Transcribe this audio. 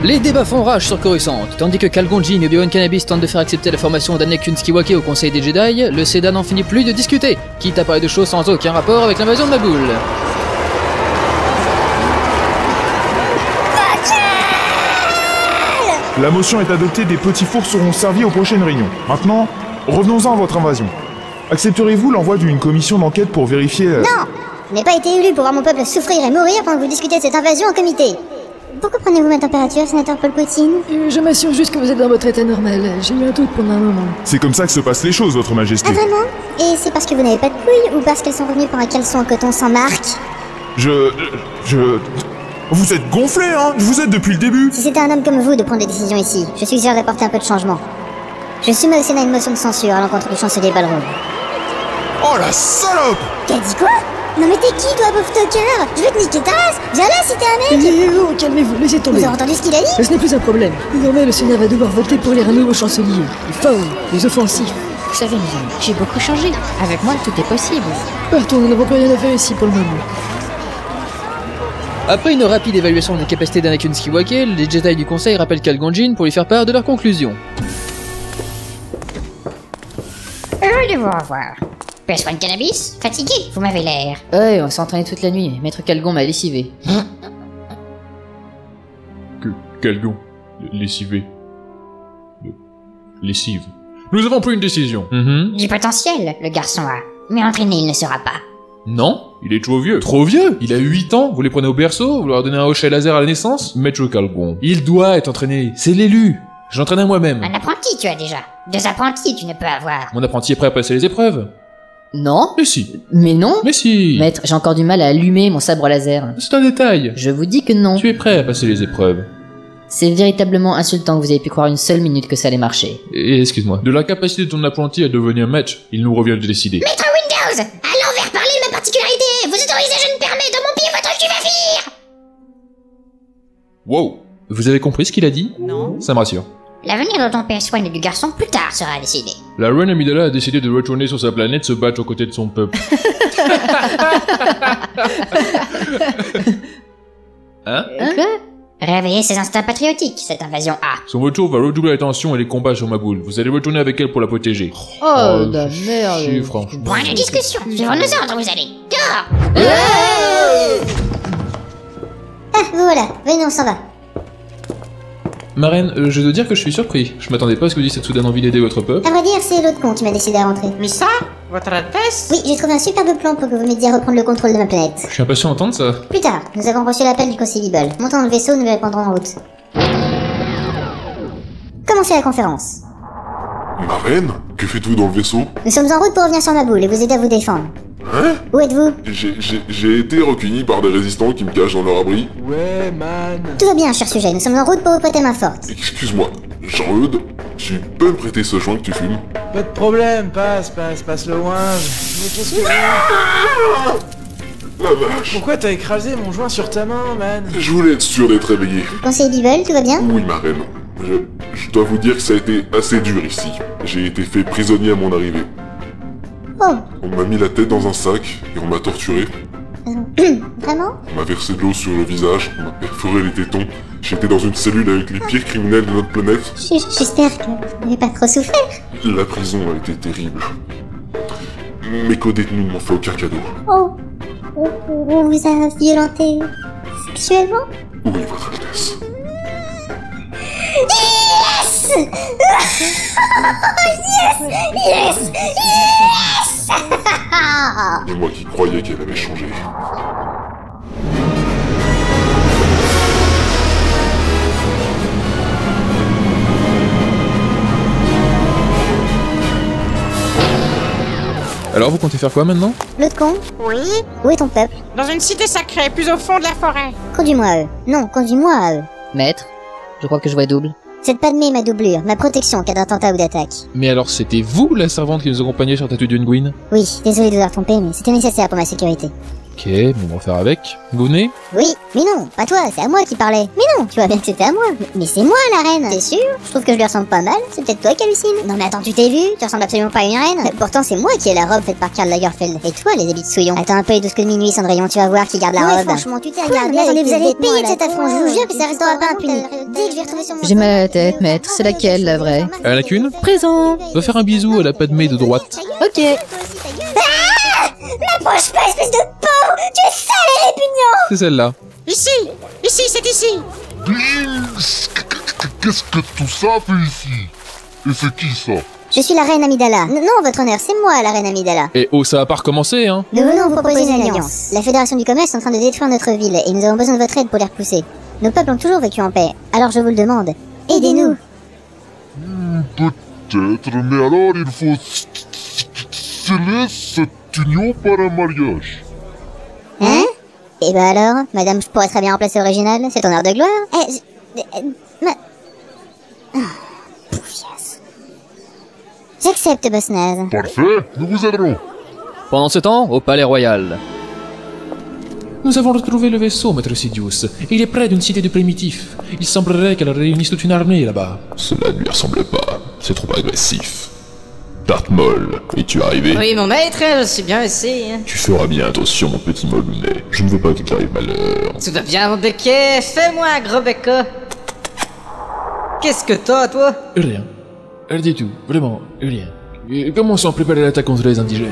Les débats font rage sur Coruscant. Tandis que Qui-Gon Jinn et Obi-Wan Kenobi tentent de faire accepter la formation d'Anakin Skywalker au Conseil des Jedi, le Sénat n'en finit plus de discuter, quitte à parler de choses sans aucun rapport avec l'invasion de Maboul. La motion est adoptée, des petits fours seront servis aux prochaines réunions. Maintenant, revenons-en à votre invasion. Accepterez-vous l'envoi d'une commission d'enquête pour vérifier... Non! Je n'ai pas été élu pour voir mon peuple souffrir et mourir pendant que vous discutez de cette invasion en comité. Pourquoi prenez-vous ma température, sénateur Palpatine? Je m'assure juste que vous êtes dans votre état normal. J'ai eu un doute pendant un moment. C'est comme ça que se passent les choses, votre majesté. Ah vraiment? Et c'est parce que vous n'avez pas de couilles ou parce qu'elles sont revenues pour un caleçon en coton sans marque? Vous êtes gonflé, hein? Je vous aide depuis le début. Si c'était un homme comme vous de prendre des décisions ici, je suggère d'apporter un peu de changement. Je soumets au Sénat une motion de censure à l'encontre du chancelier Balrog. Oh la salope! T'as dit quoi? Non mais t'es qui toi, pauvre toqueur? Je vais te niquer ta race! Viens là si t'es un mec! Oh, calmez-vous, laissez tomber. Vous avez entendu ce qu'il a dit? Mais ce n'est plus un problème. Désormais, le Sénat va devoir voter pour les nouveaux chanceliers. Les forts, les offensifs. Vous savez, mes amis, j'ai beaucoup changé. Avec moi, tout est possible. Partons, nous n'avons plus rien à faire ici pour le moment. Après une rapide évaluation des capacités d'Anakin Skywalker, les Jedi du Conseil rappellent Qui-Gon Jinn pour lui faire part de leurs conclusions. Heureux de vous revoir. PS1 Cannabis? Fatigué, vous m'avez l'air. Ouais, on s'est entraîné toute la nuit. Maître Qui-Gon m'a lessivé. Qui-Gon, lessivé. Lessive. Nous avons pris une décision. Du potentiel, le garçon a. Mais entraîné, il ne sera pas. Non, il est trop vieux. Trop vieux? Il a 8 ans, vous les prenez au berceau, vous leur donnez un hochet laser à la naissance? Maître Qui-Gon, il doit être entraîné, c'est l'élu. Je l'entraîne à moi-même. Un apprenti, tu as déjà. 2 apprentis, tu ne peux avoir. Mon apprenti est prêt à passer les épreuves. Non? Mais si. Mais non? Mais si. Maître, j'ai encore du mal à allumer mon sabre laser. C'est un détail. Je vous dis que non. Tu es prêt à passer les épreuves. C'est véritablement insultant que vous ayez pu croire une seule minute que ça allait marcher. Et excuse-moi, de la capacité de ton apprenti à devenir maître, il nous revient de décider. Maître Windows, à l'envers parler de ma particularité. Vous autorisez, je ne permets, dans mon pied votre tu-vas-faire. Wow. Vous avez compris ce qu'il a dit? Non. Ça me rassure. L'avenir de ton PS1 et du garçon plus tard sera décidé. La Reine Amidala a décidé de retourner sur sa planète se battre aux côtés de son peuple. Hein? Quoi? Réveillez ses instincts patriotiques, cette invasion A. Son retour va redoubler la tension et les combats sur Maboul. Vous allez retourner avec elle pour la protéger. Oh, la merde. Si, franchement. Point de discussion, suivant nos ordres, vous allez. Dehors. Ah, vous voilà, venez, on s'en va. Ma reine, je dois dire que je suis surpris. Je m'attendais pas à ce que vous disiez cette soudaine envie d'aider votre peuple. À vrai dire, c'est l'autre con qui m'a décidé à rentrer. Mais ça, votre Altesse? Oui, j'ai trouvé un superbe plan pour que vous m'aidiez à reprendre le contrôle de ma planète. Je suis impatient d'entendre ça. Plus tard, nous avons reçu l'appel du Conseil Beeble. Montons dans le vaisseau, nous le répondrons en route. Commencez la conférence. Ma reine? Que faites-vous dans le vaisseau? Nous sommes en route pour revenir sur Maboul et vous aider à vous défendre. Hein? Où êtes-vous? J'ai été recueilli par des résistants qui me cachent dans leur abri. Ouais, man. Tout va bien, cher sujet, nous sommes en route pour vous prêter main forte. Excuse-moi, Jean-Eudes, tu peux me prêter ce joint que tu fumes? Pas de problème, passe le ouinge. Mais qu'est-ce que... La vache. Pourquoi t'as écrasé mon joint sur ta main, man? Je voulais être sûr d'être réveillé. Conseil Beeble, tout va bien? Oui, ma reine. Je dois vous dire que ça a été assez dur ici. J'ai été fait prisonnier à mon arrivée. Oh, On m'a mis la tête dans un sac et on m'a torturé. vraiment? On m'a versé de l'eau sur le visage, on m'a perforé les tétons. J'étais dans une cellule avec les pires criminels de notre planète. J'espère que vous n'avez pas trop souffert. La prison a été terrible. Mes co-détenus ne m'ont fait aucun cadeau. Oh, on vous a violenté sexuellement? Oui, votre Altesse. Yes! Yes! Et moi qui croyais qu'elle avait changé. Alors vous comptez faire quoi maintenant? L'autre con? Oui? Où est ton peuple? Dans une cité sacrée, plus au fond de la forêt. Conduis-moi à eux. Non, conduis-moi à eux. Maître, je crois que je vois double. Cette Padmé est ma doublure, ma protection en cas d'attentat ou d'attaque. Mais alors c'était vous la servante qui nous accompagnait sur Tatooine Gwyn? Oui, désolé de vous avoir trompé, mais c'était nécessaire pour ma sécurité. Ok, bon, on va faire avec. Vous venez? Oui, mais non, pas toi, c'est à moi qui parlais. Mais non, tu vois bien que c'était à moi. Mais c'est moi la reine, t'es sûr? Je trouve que je lui ressemble pas mal, c'est peut-être toi qui hallucine. Non mais attends, tu t'es vu? Tu ressembles absolument pas à une reine. Pourtant c'est moi qui ai la robe faite par Karl Lagerfeld. Et toi les habits de souillon. Attends un peu les 12 coups de minuit, Cendrillon, tu vas voir qui garde la robe. Franchement, tu t'es regardé. Attendez, vous allez payer de cet affront, je vous jure que ça restera pas impuni. Dès que je vais retrouver sur mon... J'ai mal à la tête, maître. C'est laquelle, la vraie? Anakin? Présent. Va faire un bisou à la Padmé de droite. Ok. M'approche pas, espèce de pauvre. Tu es sale et répugnant. C'est celle-là. Ici, c'est ici. Qu'est-ce que tout ça fait ici? Et c'est qui ça? Je suis la reine Amidala. Non, votre honneur, c'est moi la reine Amidala. Et oh, ça va pas recommencer, hein? Nous venons vous proposer une alliance. La Fédération du Commerce est en train de détruire notre ville et nous avons besoin de votre aide pour les repousser. Nos peuples ont toujours vécu en paix, alors je vous le demande. Aidez-nous. Peut-être, mais alors il faut sceller cette union par un mariage. Hein? Et bah alors, madame, je pourrais très bien remplacer l'original, c'est ton heure de gloire. J'accepte, boss naze. Parfait, nous vous aiderons. Pendant ce temps, au palais royal. Nous avons retrouvé le vaisseau, maître Sidious. Il est près d'une cité de primitifs. Il semblerait qu'elle réunisse toute une armée là-bas. Cela ne lui ressemble pas, c'est trop agressif. Darth Maul, es-tu arrivé? Oui, mon maître, je suis bien ici. Tu feras bien attention, mon petit Molunet. Je ne veux pas qu'il t'arrive malheur. Tout va bien, mon becquet. Fais-moi un gros becca. Qu'est-ce que t'as, toi? Rien. Rien du tout. Vraiment, rien. Et commençons à préparer l'attaque contre les indigènes.